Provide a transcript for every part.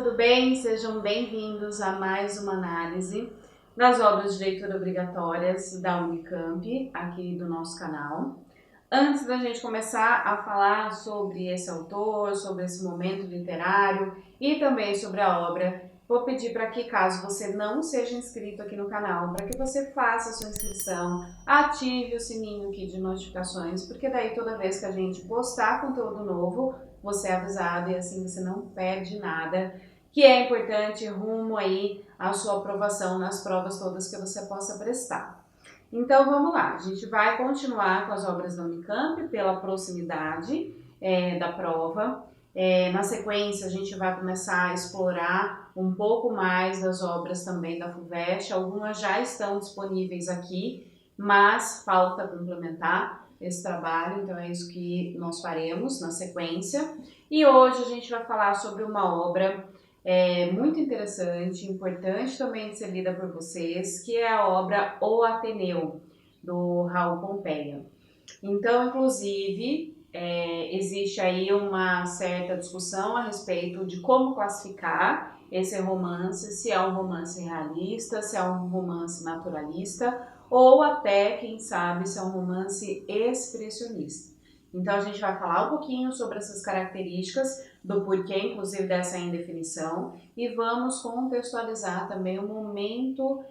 tudo bem? Sejam bem-vindos a mais uma análise das obras de leitura obrigatórias da Unicamp, aqui do nosso canal. Antes da gente começar a falar sobre esse autor, sobre esse momento literário e também sobre a obra, vou pedir para que, caso você não seja inscrito aqui no canal, para que você faça a sua inscrição, ative o sininho aqui de notificações, porque daí toda vez que a gente postar conteúdo novo, você é avisado e assim você não perde nada, que é importante rumo aí à sua aprovação nas provas todas que você possa prestar. Então vamos lá, a gente vai continuar com as obras da Unicamp pela proximidade da prova. Na sequência a gente vai começar a explorar um pouco mais das obras também da FUVEST, algumas já estão disponíveis aqui, mas falta complementar esse trabalho, então é isso que nós faremos na sequência. E hoje a gente vai falar sobre uma obra muito interessante, importante também de ser lida por vocês, que é a obra O Ateneu, do Raul Pompeia. Então, inclusive, existe aí uma certa discussão a respeito de como classificar esse romance, se é um romance realista, se é um romance naturalista, ou até, quem sabe, se é um romance expressionista. Então a gente vai falar um pouquinho sobre essas características, do porquê, inclusive, dessa indefinição, e vamos contextualizar também o momento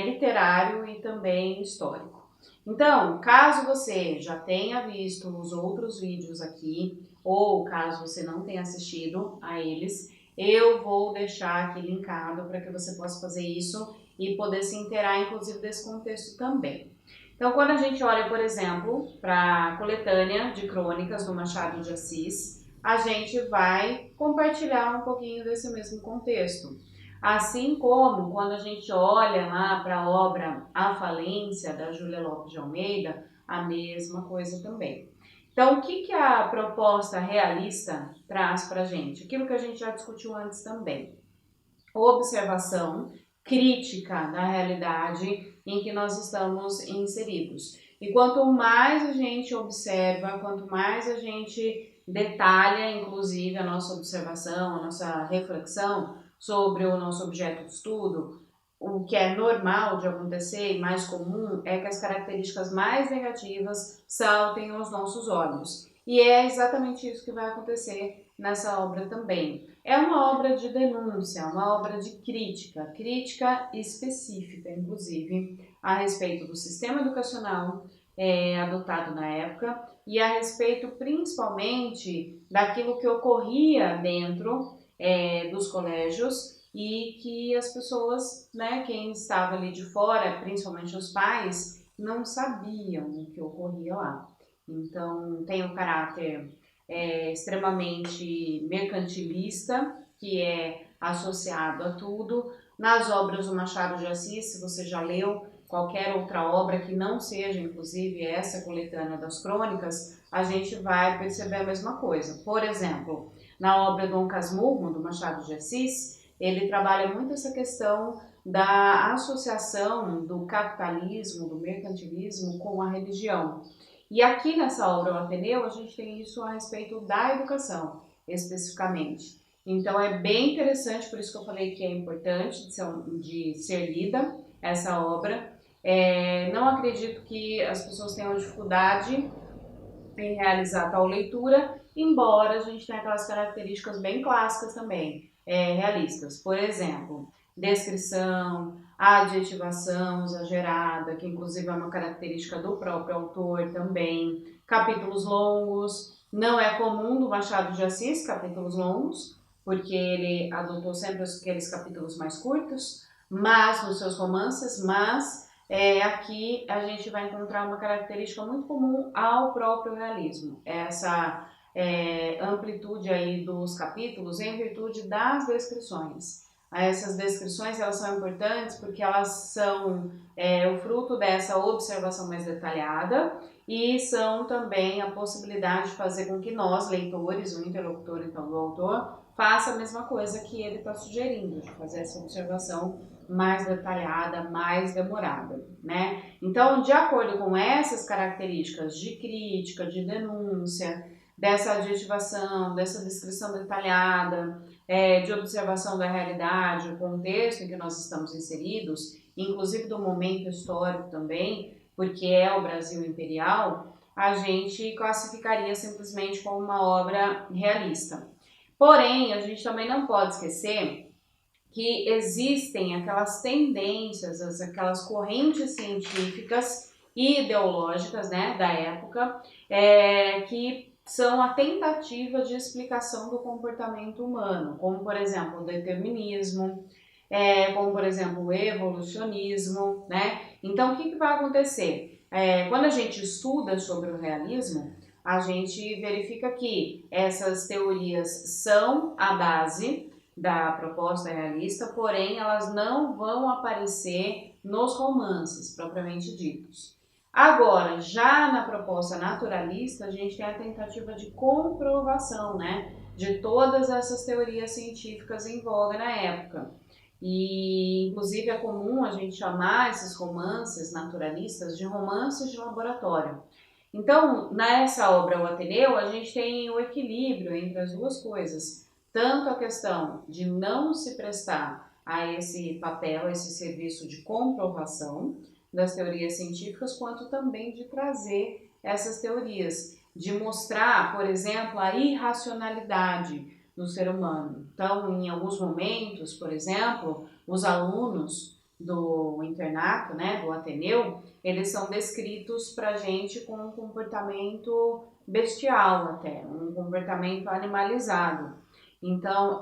literário e também histórico. Então, caso você já tenha visto os outros vídeos aqui, ou caso você não tenha assistido a eles, eu vou deixar aqui linkado para que você possa fazer isso e poder se inteirar, inclusive, desse contexto também. Então, quando a gente olha, por exemplo, para a coletânea de crônicas do Machado de Assis, a gente vai compartilhar um pouquinho desse mesmo contexto. Assim como quando a gente olha lá para a obra A Falência, da Júlia Lopes de Almeida, a mesma coisa também. Então, o que a proposta realista traz para a gente? Aquilo que a gente já discutiu antes também. Observação crítica da realidade em que nós estamos inseridos. E quanto mais a gente observa, quanto mais a gente detalha, inclusive, a nossa observação, a nossa reflexão sobre o nosso objeto de estudo, o que é normal de acontecer e mais comum é que as características mais negativas saltem aos nossos olhos. E é exatamente isso que vai acontecer nessa obra também. É uma obra de denúncia, uma obra de crítica específica, inclusive, a respeito do sistema educacional adotado na época e a respeito principalmente daquilo que ocorria dentro dos colégios e que as pessoas, né, quem estava ali de fora, principalmente os pais, não sabiam o que ocorria lá. Então, tem o caráter extremamente mercantilista, que é associado a tudo. Nas obras do Machado de Assis, se você já leu qualquer outra obra que não seja, inclusive, essa coletânea das crônicas, a gente vai perceber a mesma coisa. Por exemplo, na obra Dom Casmurro, do Machado de Assis, ele trabalha muito essa questão da associação do capitalismo, do mercantilismo com a religião. E aqui nessa obra, O Ateneu, a gente tem isso a respeito da educação, especificamente. Então é bem interessante, por isso que eu falei que é importante de ser lida essa obra. Não acredito que as pessoas tenham dificuldade em realizar tal leitura, embora a gente tenha aquelas características bem clássicas também, realistas. Por exemplo, descrição, adjetivação exagerada, que inclusive é uma característica do próprio autor também, capítulos longos, não é comum do Machado de Assis capítulos longos, porque ele adotou sempre aqueles capítulos mais curtos, mas nos seus romances, aqui a gente vai encontrar uma característica muito comum ao próprio realismo, essa amplitude aí dos capítulos em virtude das descrições. Essas descrições elas são importantes porque elas são o fruto dessa observação mais detalhada e são também a possibilidade de fazer com que nós, leitores, o interlocutor então do autor, faça a mesma coisa que ele está sugerindo, de fazer essa observação mais detalhada, mais demorada, né? Então, de acordo com essas características de crítica, de denúncia, dessa adjetivação, dessa descrição detalhada, de observação da realidade, o contexto em que nós estamos inseridos, inclusive do momento histórico também, porque é o Brasil imperial, a gente classificaria simplesmente como uma obra realista. Porém, a gente também não pode esquecer que existem aquelas tendências, aquelas correntes científicas e ideológicas, né, da época, que são a tentativa de explicação do comportamento humano, como por exemplo o determinismo, como por exemplo o evolucionismo, né? Então o que vai acontecer? Quando a gente estuda sobre o realismo, a gente verifica que essas teorias são a base da proposta realista, porém elas não vão aparecer nos romances propriamente ditos. Agora, já na proposta naturalista, a gente tem a tentativa de comprovação, né, de todas essas teorias científicas em voga na época. E, inclusive, é comum a gente chamar esses romances naturalistas de romances de laboratório. Então, nessa obra O Ateneu, a gente tem o equilíbrio entre as duas coisas. Tanto a questão de não se prestar a esse papel, a esse serviço de comprovação das teorias científicas, quanto também de trazer essas teorias, de mostrar, por exemplo, a irracionalidade do ser humano. Então, em alguns momentos, por exemplo, os alunos do internato, né, do Ateneu, eles são descritos para a gente com um comportamento bestial até, um comportamento animalizado. Então,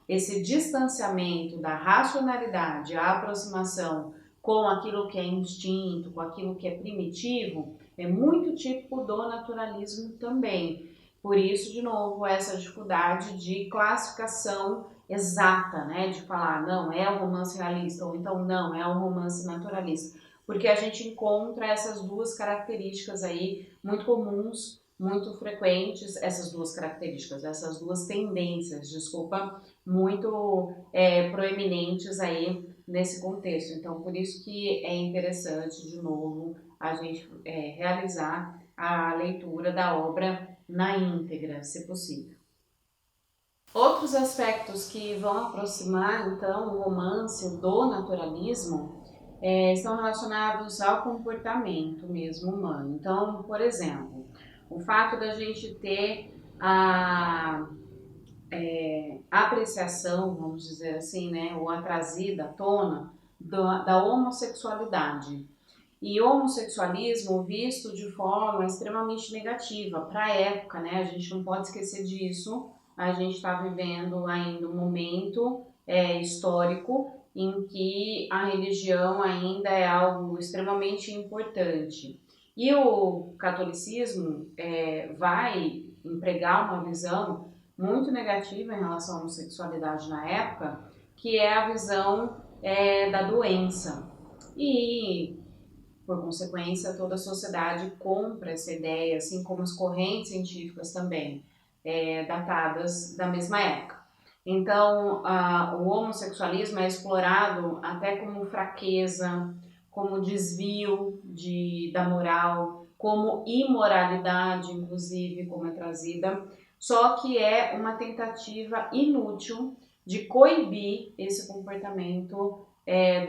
esse distanciamento da racionalidade, a aproximação com aquilo que é instinto, com aquilo que é primitivo, é muito típico do naturalismo também. Por isso, de novo, essa dificuldade de classificação exata, né? De falar, não, é um romance realista, ou então não, é um romance naturalista. Porque a gente encontra essas duas características aí muito comuns, muito frequentes, essas duas características, essas duas tendências, desculpa, muito proeminentes aí nesse contexto. Então, por isso que é interessante, de novo, a gente realizar a leitura da obra na íntegra, se possível. Outros aspectos que vão aproximar, então, o romance do naturalismo estão relacionados ao comportamento mesmo humano. Então, por exemplo, o fato da gente ter a apreciação, vamos dizer assim, né, ou a trazida à tona da homossexualidade. E homossexualismo visto de forma extremamente negativa para a época, né? A gente não pode esquecer disso. A gente está vivendo ainda um momento histórico em que a religião ainda é algo extremamente importante. E o catolicismo vai empregar uma visão muito negativa em relação à homossexualidade na época, que é a visão da doença. E por consequência, toda a sociedade compra essa ideia, assim como as correntes científicas também, datadas da mesma época. Então, o homossexualismo é explorado até como fraqueza, como desvio da moral, como imoralidade, inclusive, como é trazida, só que é uma tentativa inútil de coibir esse comportamento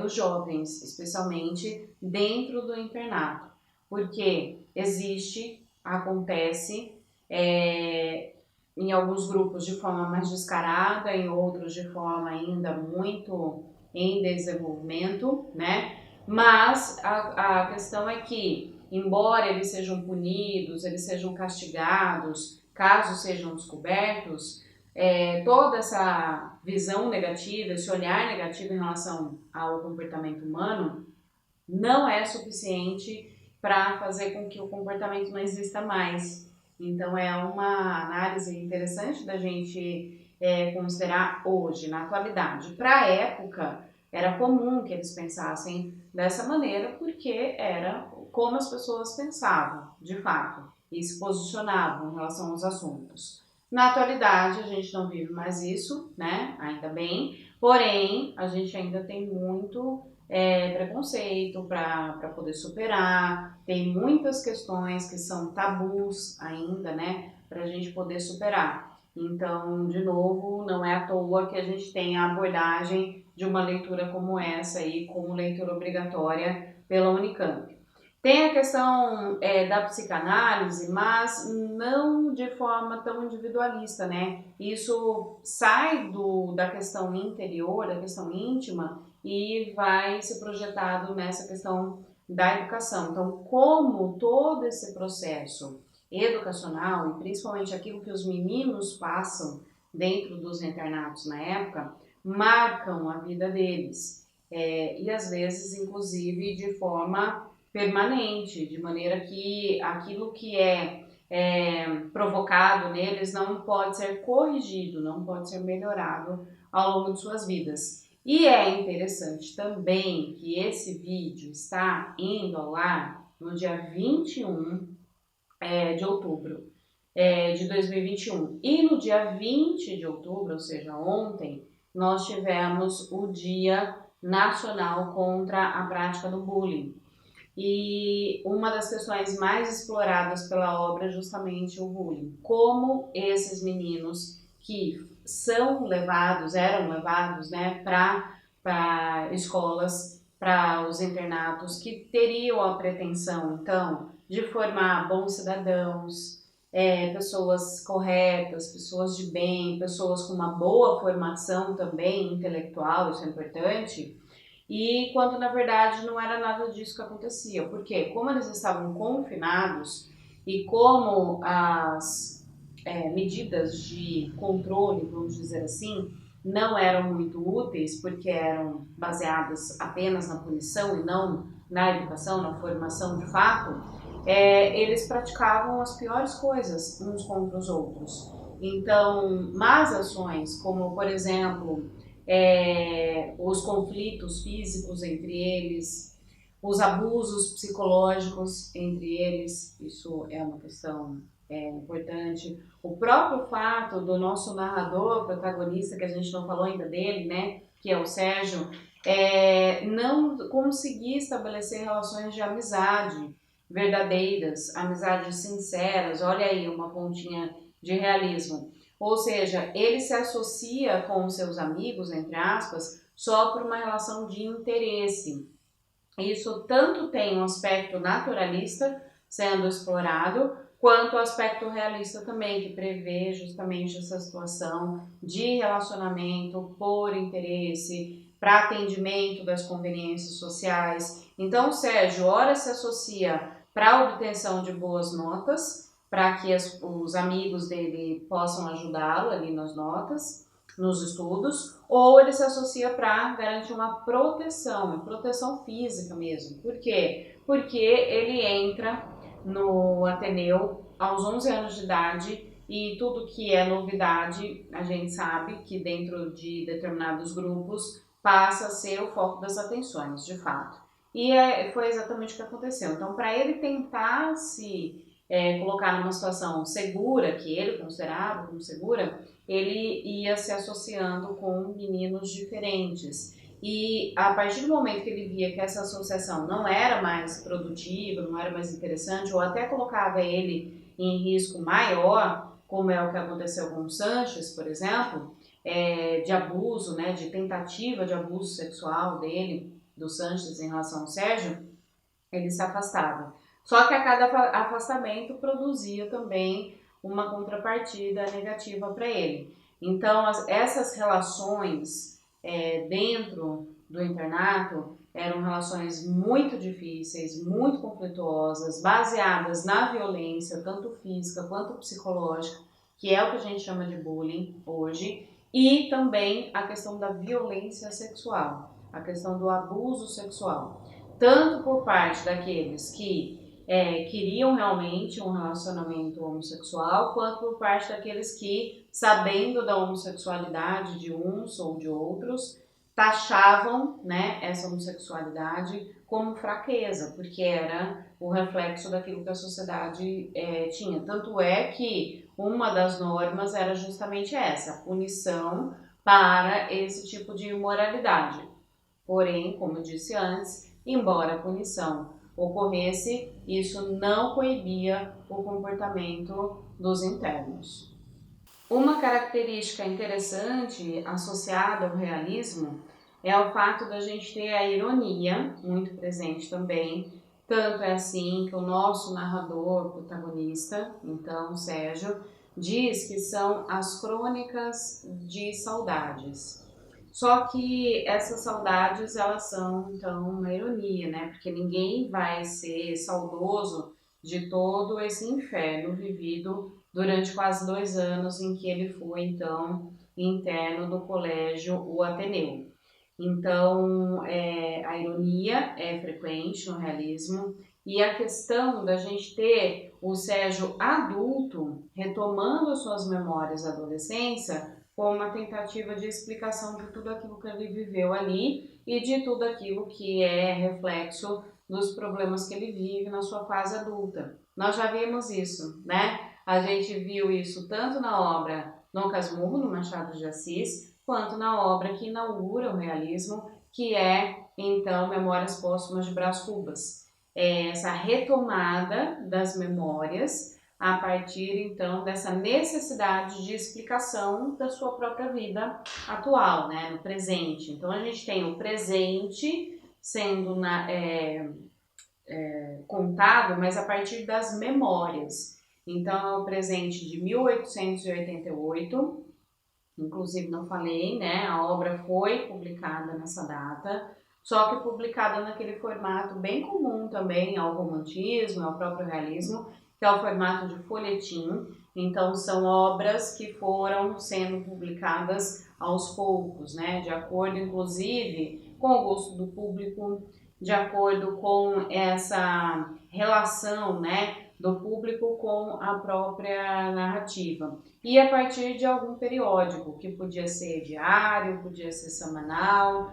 dos jovens, especialmente dentro do internato, porque acontece em alguns grupos de forma mais descarada, em outros de forma ainda muito em desenvolvimento, né? Mas a questão é que, embora eles sejam punidos, eles sejam castigados, caso sejam descobertos, toda essa visão negativa, esse olhar negativo em relação ao comportamento humano não é suficiente para fazer com que o comportamento não exista mais. Então é uma análise interessante da gente considerar hoje, na atualidade. Para a época, era comum que eles pensassem dessa maneira, porque era como as pessoas pensavam, de fato, e se posicionavam em relação aos assuntos. Na atualidade, a gente não vive mais isso, né? Ainda bem. Porém, a gente ainda tem muito preconceito para poder superar, tem muitas questões que são tabus ainda, né, para a gente poder superar. Então, de novo, não é à toa que a gente tem a abordagem de uma leitura como essa aí, como leitura obrigatória pela Unicamp. Tem a questão da psicanálise, mas não de forma tão individualista, né? Isso sai da questão interior, da questão íntima, e vai ser projetado nessa questão da educação. Então, como todo esse processo educacional, e principalmente aquilo que os meninos passam dentro dos internatos na época, marcam a vida deles. E às vezes, inclusive, de forma permanente, de maneira que aquilo que é provocado neles não pode ser corrigido, não pode ser melhorado ao longo de suas vidas. E é interessante também que esse vídeo está indo ao ar no dia 21 de outubro de 2021. E no dia 20 de outubro, ou seja, ontem, nós tivemos o Dia Nacional contra a Prática do Bullying. E uma das questões mais exploradas pela obra é justamente o bullying. Como esses meninos que eram levados, né, para escolas, para os internatos, que teriam a pretensão, então, de formar bons cidadãos, pessoas corretas, pessoas de bem, pessoas com uma boa formação também intelectual, isso é importante, e quando na verdade não era nada disso que acontecia. Porque como eles estavam confinados e como as medidas de controle, vamos dizer assim, não eram muito úteis, porque eram baseadas apenas na punição e não na educação, na formação de fato, eles praticavam as piores coisas uns contra os outros. Então, más ações, como por exemplo, os conflitos físicos entre eles, os abusos psicológicos entre eles, isso é uma questão importante. O próprio fato do nosso narrador, protagonista, que a gente não falou ainda dele, né, que é o Sérgio, não conseguir estabelecer relações de amizade verdadeiras, amizades sinceras, olha aí uma pontinha de realismo. Ou seja, ele se associa com os seus amigos, entre aspas, só por uma relação de interesse. Isso tanto tem um aspecto naturalista sendo explorado, quanto o aspecto realista também, que prevê justamente essa situação de relacionamento por interesse, para atendimento das conveniências sociais. Então, o Sérgio, ora se associa para a obtenção de boas notas, para que os amigos dele possam ajudá-lo ali nas notas, nos estudos, ou ele se associa para garantir uma proteção física mesmo. Por quê? Porque ele entra no Ateneu aos 11 anos de idade e tudo que é novidade, a gente sabe que dentro de determinados grupos passa a ser o foco das atenções, de fato. E foi exatamente o que aconteceu. Então, para ele tentar se colocar numa situação segura, que ele considerava como segura, ele ia se associando com meninos diferentes. E a partir do momento que ele via que essa associação não era mais produtiva, não era mais interessante, ou até colocava ele em risco maior, como é o que aconteceu com o Sanches, por exemplo, de abuso, né, de tentativa de abuso sexual dele, do Sanches em relação ao Sérgio, ele se afastava. Só que a cada afastamento produzia também uma contrapartida negativa para ele. Então, essas relações dentro do internato eram relações muito difíceis, muito conflituosas, baseadas na violência, tanto física quanto psicológica, que é o que a gente chama de bullying hoje, e também a questão da violência sexual, a questão do abuso sexual, tanto por parte daqueles que queriam realmente um relacionamento homossexual, quanto por parte daqueles que, sabendo da homossexualidade de uns ou de outros, taxavam, né, essa homossexualidade como fraqueza, porque era o reflexo daquilo que a sociedade tinha. Tanto é que uma das normas era justamente essa, a punição para esse tipo de imoralidade. Porém, como eu disse antes, embora a punição ocorresse, isso não coibia o comportamento dos internos. Uma característica interessante associada ao realismo é o fato da gente ter a ironia muito presente também. Tanto é assim que o nosso narrador, protagonista, então Sérgio, diz que são as crônicas de saudades. Só que essas saudades, elas são então uma ironia, né? Porque ninguém vai ser saudoso de todo esse inferno vivido durante quase 2 anos em que ele foi então interno do colégio o Ateneu. Então, a ironia é frequente no realismo e a questão da gente ter o Sérgio adulto retomando as suas memórias da adolescência como uma tentativa de explicação de tudo aquilo que ele viveu ali e de tudo aquilo que é reflexo dos problemas que ele vive na sua fase adulta. Nós já vimos isso, né? A gente viu isso tanto na obra Dom Casmurro, no Machado de Assis, quanto na obra que inaugura o realismo, que é, então, Memórias Póstumas de Brás Cubas. É essa retomada das memórias a partir, então, dessa necessidade de explicação da sua própria vida atual, né, no presente. Então, a gente tem o presente sendo contado, mas a partir das memórias. Então, é o presente de 1888, inclusive não falei, né? A obra foi publicada nessa data, só que publicada naquele formato bem comum também ao romantismo, ao próprio realismo, que é o formato de folhetim. Então, são obras que foram sendo publicadas aos poucos, né? De acordo, inclusive, com o gosto do público, de acordo com essa relação, né, do público com a própria narrativa. E a partir de algum periódico, que podia ser diário, podia ser semanal,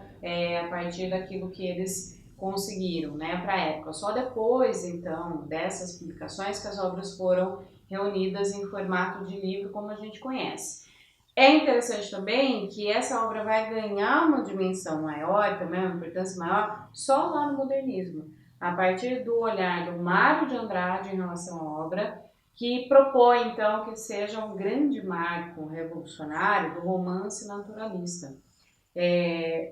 a partir daquilo que eles conseguiram, né, para a época. Só depois, então, dessas publicações que as obras foram reunidas em formato de livro, como a gente conhece. É interessante também que essa obra vai ganhar uma dimensão maior, também uma importância maior, só lá no modernismo, a partir do olhar do Mário de Andrade em relação à obra, que propõe então que seja um grande marco revolucionário do romance naturalista,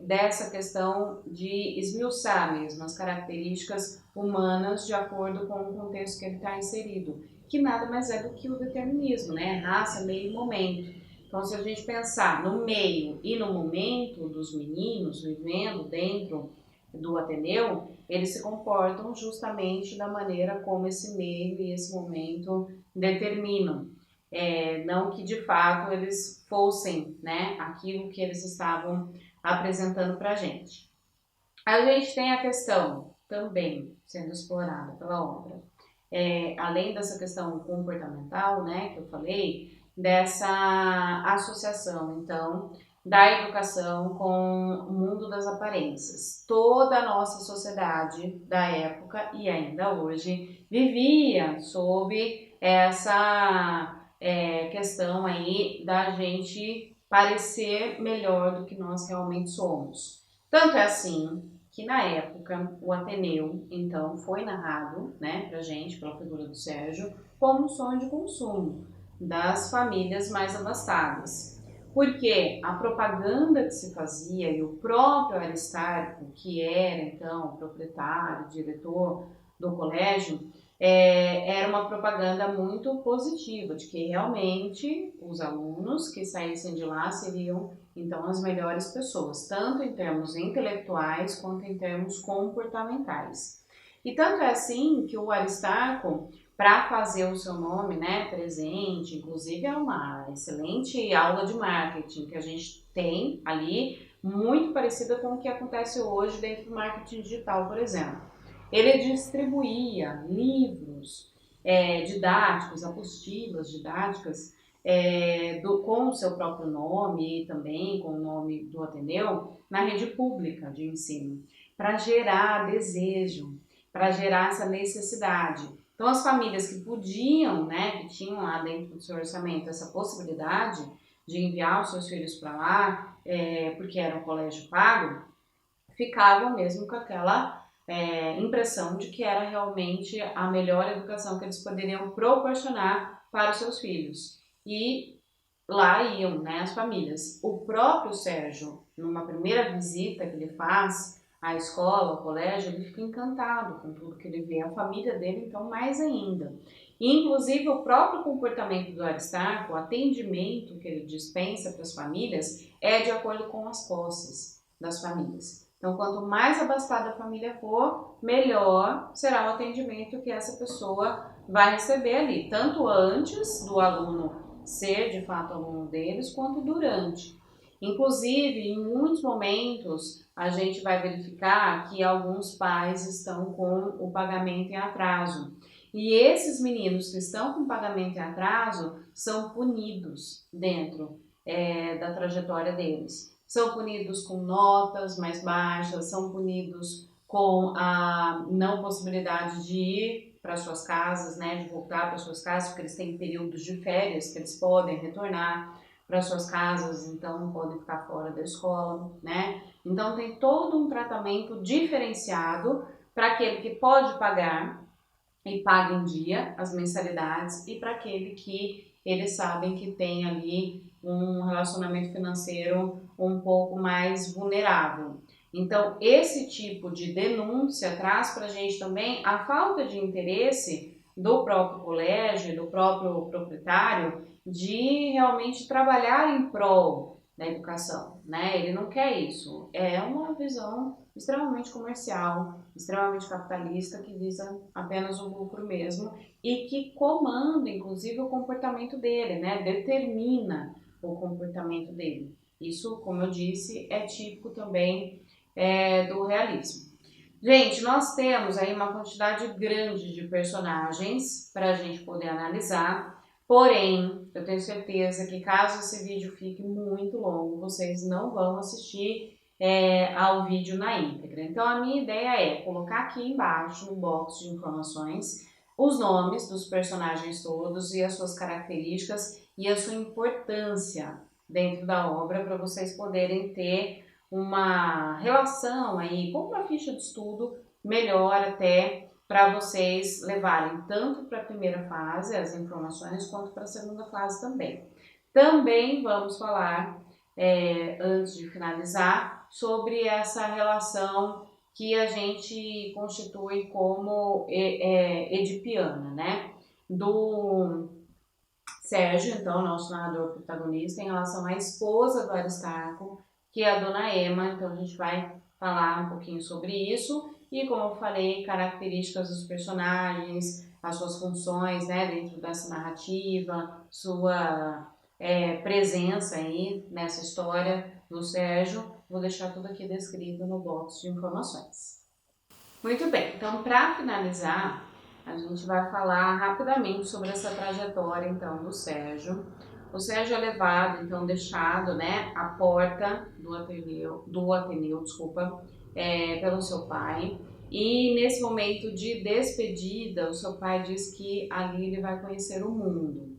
dessa questão de esmiuçar mesmo as características humanas de acordo com o contexto que ele está inserido, que nada mais é do que o determinismo, né? Raça, meio e momento. Então, se a gente pensar no meio e no momento dos meninos vivendo dentro do Ateneu, eles se comportam justamente da maneira como esse meio e esse momento determinam. Não que de fato eles fossem, né, aquilo que eles estavam apresentando para a gente. A gente tem a questão também sendo explorada pela obra, além dessa questão comportamental, né, que eu falei, dessa associação, então, da educação com o mundo das aparências. Toda a nossa sociedade da época e ainda hoje vivia sob essa questão aí da gente parecer melhor do que nós realmente somos. Tanto é assim que na época o Ateneu, então, foi narrado, né, pra gente, pela figura do Sérgio, como um sonho de consumo das famílias mais abastadas. Porque a propaganda que se fazia e o próprio Aristarco, que era então o proprietário, diretor do colégio, era uma propaganda muito positiva, de que realmente os alunos que saíssem de lá seriam então as melhores pessoas, tanto em termos intelectuais quanto em termos comportamentais. E tanto é assim que o Aristarco, para fazer o seu nome, né, presente, inclusive é uma excelente aula de marketing que a gente tem ali, muito parecida com o que acontece hoje dentro do marketing digital, por exemplo. Ele distribuía livros didáticos, apostilas didáticas, com o seu próprio nome e também com o nome do Ateneu na rede pública de ensino, para gerar desejo, para gerar essa necessidade. Então, as famílias que podiam, né, que tinham lá dentro do seu orçamento essa possibilidade de enviar os seus filhos para lá, porque era um colégio pago, ficavam mesmo com aquela impressão de que era realmente a melhor educação que eles poderiam proporcionar para os seus filhos. E lá iam, né, as famílias. O próprio Sérgio, numa primeira visita que ele faz à escola, ao colégio, ele fica encantado com tudo que ele vê. A família dele, então, mais ainda. Inclusive, o próprio comportamento do Aristarco, o atendimento que ele dispensa para as famílias, é de acordo com as posses das famílias. Então, quanto mais abastada a família for, melhor será o atendimento que essa pessoa vai receber ali, tanto antes do aluno ser de fato aluno deles, quanto durante. Inclusive, em muitos momentos, a gente vai verificar que alguns pais estão com o pagamento em atraso. E esses meninos que estão com pagamento em atraso são punidos dentro da trajetória deles. São punidos com notas mais baixas, são punidos com a não possibilidade de ir para suas casas, né, de voltar para suas casas, porque eles têm períodos de férias que eles podem retornar para suas casas, então não podem ficar fora da escola, né? Então tem todo um tratamento diferenciado para aquele que pode pagar e paga em dia as mensalidades e para aquele que eles sabem que tem ali um relacionamento financeiro um pouco mais vulnerável. Então, esse tipo de denúncia traz para a gente também a falta de interesse do próprio colégio, do próprio proprietário, de realmente trabalhar em prol da educação, né? Ele não quer isso. É uma visão extremamente comercial, extremamente capitalista, que visa apenas o lucro mesmo e que comanda, inclusive, o comportamento dele, né? Determina o comportamento dele. Isso, como eu disse, é típico também do realismo. Gente, nós temos aí uma quantidade grande de personagens para a gente poder analisar, porém, eu tenho certeza que caso esse vídeo fique muito longo, vocês não vão assistir ao vídeo na íntegra. Então, a minha ideia é colocar aqui embaixo, no box de informações, os nomes dos personagens todos e as suas características e a sua importância dentro da obra para vocês poderem ter uma relação aí com uma ficha de estudo melhor até para vocês levarem tanto para a primeira fase as informações quanto para a segunda fase também. Também vamos falar, antes de finalizar, sobre essa relação que a gente constitui como edipiana, né? Do Sérgio, então, nosso narrador protagonista, em relação à esposa do Aristarco, que é a dona Ema. Então a gente vai falar um pouquinho sobre isso e, como eu falei, características dos personagens, as suas funções, né, dentro dessa narrativa, sua presença aí nessa história do Sérgio. Vou deixar tudo aqui descrito no box de informações. Muito bem, então para finalizar, a gente vai falar rapidamente sobre essa trajetória então do Sérgio. O Sérgio é levado, então deixado, né, à porta do Ateneu, pelo seu pai. E nesse momento de despedida, o seu pai diz que ali ele vai conhecer o mundo.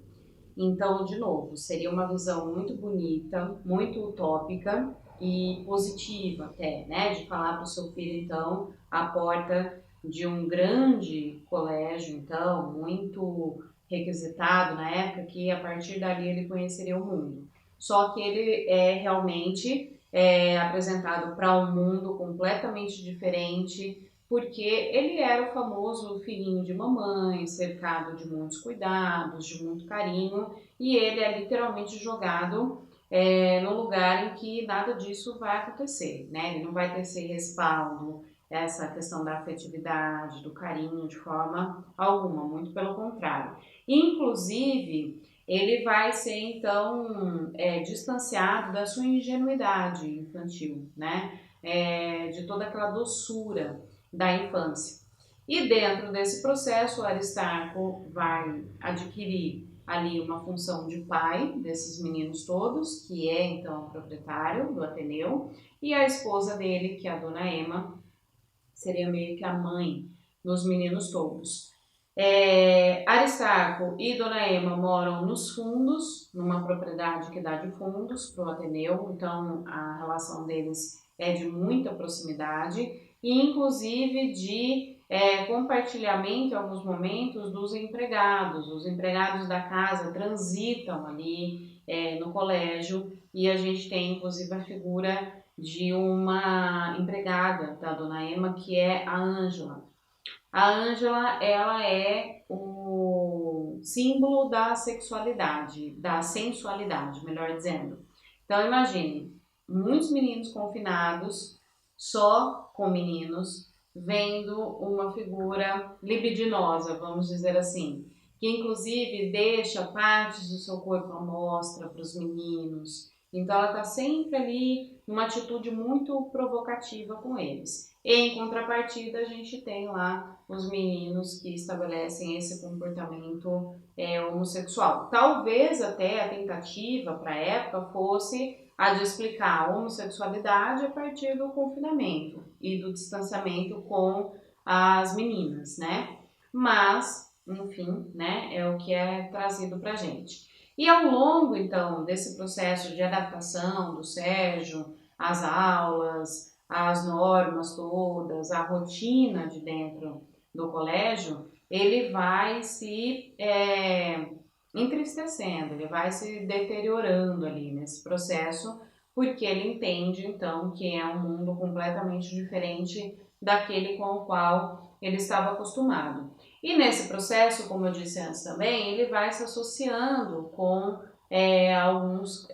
Então, de novo, seria uma visão muito bonita, muito utópica e positiva até, né? De falar para o seu filho, então, a porta de um grande colégio, então, muito requisitado na época, que a partir dali ele conheceria o mundo. Só que ele é realmente apresentado para um mundo completamente diferente, porque ele era o famoso filhinho de mamãe, cercado de muitos cuidados, de muito carinho, e ele é literalmente jogado num lugar em que nada disso vai acontecer, né? Ele não vai ter esse respaldo, essa questão da afetividade, do carinho de forma alguma, muito pelo contrário. Inclusive, ele vai ser então distanciado da sua ingenuidade infantil, né? De toda aquela doçura da infância. E dentro desse processo, o Aristarco vai adquirir ali uma função de pai desses meninos todos, que é então o proprietário do Ateneu, e a esposa dele, que é a dona Ema, seria meio que a mãe dos meninos todos. Aristarco e dona Ema moram nos fundos, numa propriedade que dá de fundos para o Ateneu, então a relação deles de muita proximidade e inclusive de compartilhamento em alguns momentos dos empregados. Os empregados da casa transitam ali no colégio e a gente tem inclusive a figura de uma empregada da Dona Ema, que é a Ângela. A Ângela, ela é o símbolo da sexualidade, da sensualidade, melhor dizendo. Então imagine, muitos meninos confinados, só com meninos, vendo uma figura libidinosa, vamos dizer assim, que inclusive deixa partes do seu corpo à mostra para os meninos. Então ela está sempre ali numa atitude muito provocativa com eles. E em contrapartida a gente tem lá os meninos que estabelecem esse comportamento homossexual. Talvez até a tentativa para a época fosse a de explicar a homossexualidade a partir do confinamento e do distanciamento com as meninas, né? Mas, enfim, né, é o que é trazido pra gente. E ao longo, então, desse processo de adaptação do Sérgio às aulas, às normas todas, à rotina de dentro do colégio, ele vai se entristecendo, ele vai se deteriorando ali nesse processo, porque ele entende então que é um mundo completamente diferente daquele com o qual ele estava acostumado. E nesse processo, como eu disse antes também, ele vai se associando com alguns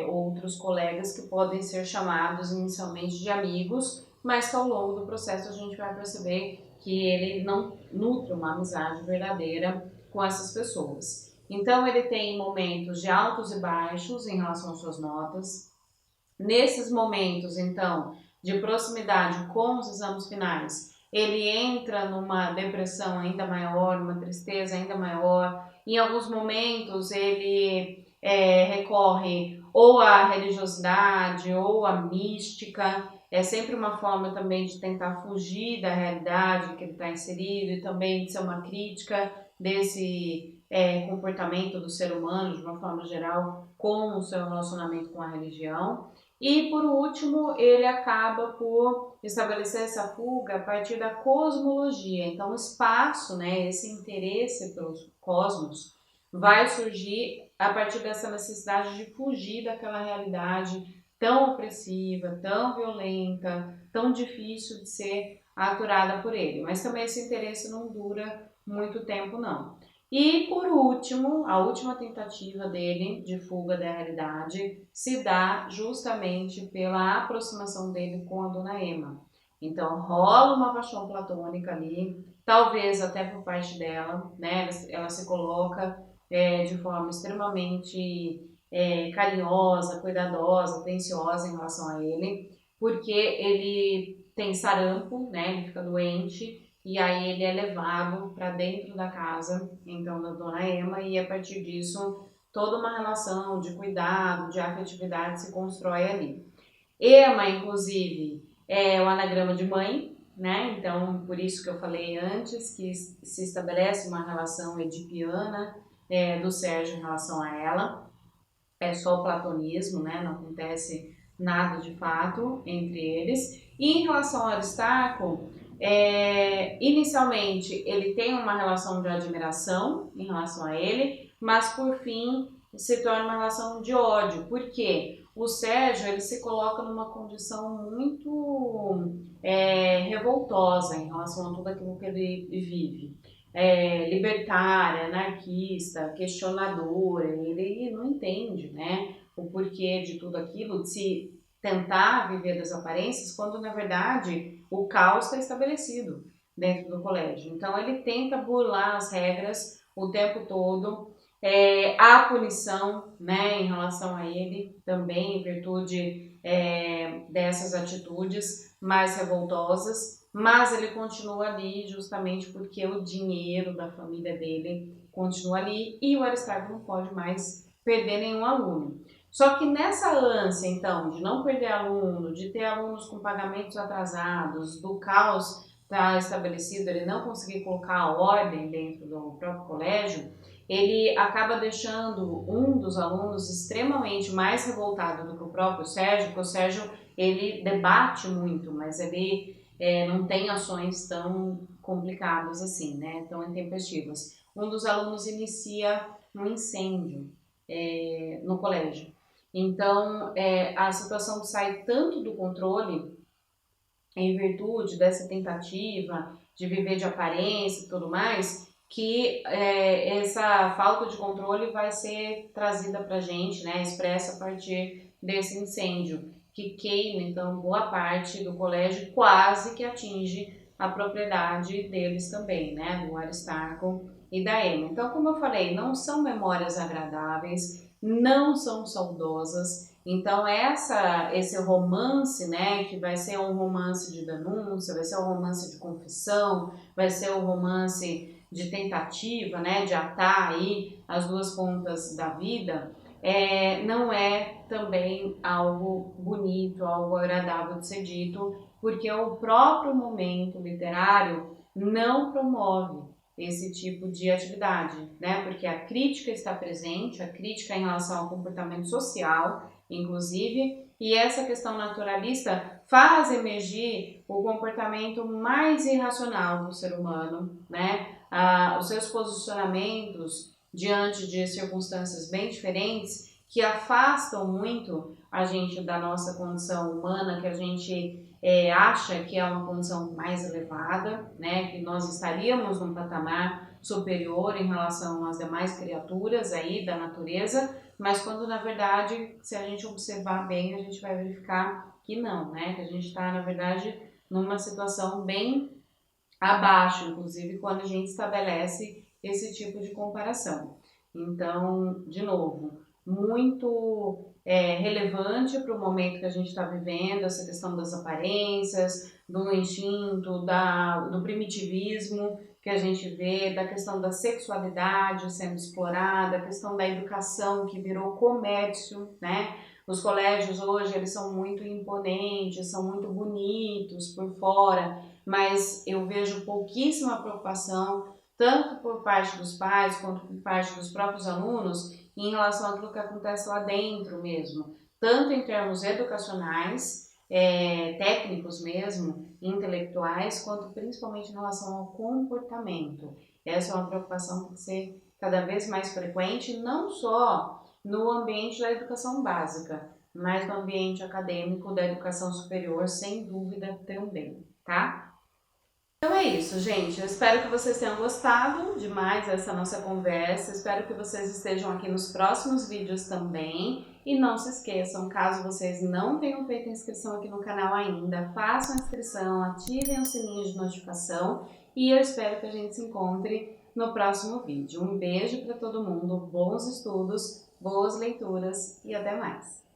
outros colegas que podem ser chamados inicialmente de amigos, mas que ao longo do processo a gente vai perceber que ele não nutre uma amizade verdadeira com essas pessoas. Então ele tem momentos de altos e baixos em relação às suas notas. Nesses momentos, então, de proximidade com os exames finais, ele entra numa depressão ainda maior, numa tristeza ainda maior. Em alguns momentos ele recorre ou à religiosidade ou à mística. É sempre uma forma também de tentar fugir da realidade que ele está inserido e também de ser uma crítica desse comportamento do ser humano, de uma forma geral, com o seu relacionamento com a religião. E por último, ele acaba por estabelecer essa fuga a partir da cosmologia. Então, o espaço, né, esse interesse pelos cosmos, vai surgir a partir dessa necessidade de fugir daquela realidade tão opressiva, tão violenta, tão difícil de ser aturada por ele. Mas também esse interesse não dura muito tempo, não. E por último, a última tentativa dele de fuga da realidade se dá justamente pela aproximação dele com a Dona Ema. Então rola uma paixão platônica ali, talvez até por parte dela, né? Ela se coloca de forma extremamente carinhosa, cuidadosa, atenciosa em relação a ele, porque ele tem sarampo, né? Ele fica doente. E aí ele é levado para dentro da casa, então, da Dona Ema, e a partir disso toda uma relação de cuidado, de afetividade se constrói ali. Ema, inclusive, é o anagrama de mãe, né? Então, por isso que eu falei antes, que se estabelece uma relação edipiana do Sérgio em relação a ela. É só o platonismo, né? Não acontece nada de fato entre eles. E em relação ao Aristarco, inicialmente ele tem uma relação de admiração em relação a ele, mas por fim se torna uma relação de ódio. Por quê? O Sérgio ele se coloca numa condição muito revoltosa em relação a tudo aquilo que ele vive. Libertária, anarquista, questionadora, ele não entende, né, o porquê de tudo aquilo, de se tentar viver das aparências, quando na verdade o caos está estabelecido dentro do colégio. Então ele tenta burlar as regras o tempo todo. Há punição, né, em relação a ele também, em virtude dessas atitudes mais revoltosas, mas ele continua ali justamente porque o dinheiro da família dele continua ali e o Aristarco não pode mais perder nenhum aluno. Só que nessa ânsia, então, de não perder aluno, de ter alunos com pagamentos atrasados, do caos estar estabelecido, ele não conseguir colocar a ordem dentro do próprio colégio, ele acaba deixando um dos alunos extremamente mais revoltado do que o próprio Sérgio, porque o Sérgio ele debate muito, mas ele não tem ações tão complicadas assim, né, tão intempestivas. Um dos alunos inicia um incêndio no colégio. Então, a situação sai tanto do controle, em virtude dessa tentativa de viver de aparência e tudo mais, que essa falta de controle vai ser trazida para a gente, né, expressa a partir desse incêndio, que queima então boa parte do colégio, quase que atinge a propriedade deles também, né, do Aristarco e da Emma. Então, como eu falei, não são memórias agradáveis, não são saudosas. Então esse romance, né, que vai ser um romance de denúncia, vai ser um romance de confissão, vai ser um romance de tentativa, né, de atar aí as duas pontas da vida, não é também algo bonito, algo agradável de ser dito, porque o próprio momento literário não promove esse tipo de atividade, né? Porque a crítica está presente, a crítica em relação ao comportamento social, inclusive, e essa questão naturalista faz emergir o comportamento mais irracional do ser humano, né? Os seus posicionamentos diante de circunstâncias bem diferentes que afastam muito a gente da nossa condição humana, que a gente acha que é uma condição mais elevada, né? Que nós estaríamos num patamar superior em relação às demais criaturas aí da natureza, mas quando na verdade, se a gente observar bem, a gente vai verificar que não, né? Que a gente está, na verdade, numa situação bem abaixo, inclusive quando a gente estabelece esse tipo de comparação. Então, de novo, muito relevante para o momento que a gente está vivendo, essa questão das aparências, do instinto, do primitivismo que a gente vê, da questão da sexualidade sendo explorada, a questão da educação que virou comércio, né? Os colégios hoje, eles são muito imponentes, são muito bonitos por fora, mas eu vejo pouquíssima preocupação, tanto por parte dos pais quanto por parte dos próprios alunos, em relação àquilo que acontece lá dentro mesmo, tanto em termos educacionais, técnicos mesmo, intelectuais, quanto principalmente em relação ao comportamento. Essa é uma preocupação que tem que ser cada vez mais frequente, não só no ambiente da educação básica, mas no ambiente acadêmico da educação superior, sem dúvida também, tá? Então é isso, gente. Eu espero que vocês tenham gostado demais dessa nossa conversa. Espero que vocês estejam aqui nos próximos vídeos também. E não se esqueçam, caso vocês não tenham feito inscrição aqui no canal ainda, façam a inscrição, ativem o sininho de notificação e eu espero que a gente se encontre no próximo vídeo. Um beijo para todo mundo, bons estudos, boas leituras e até mais!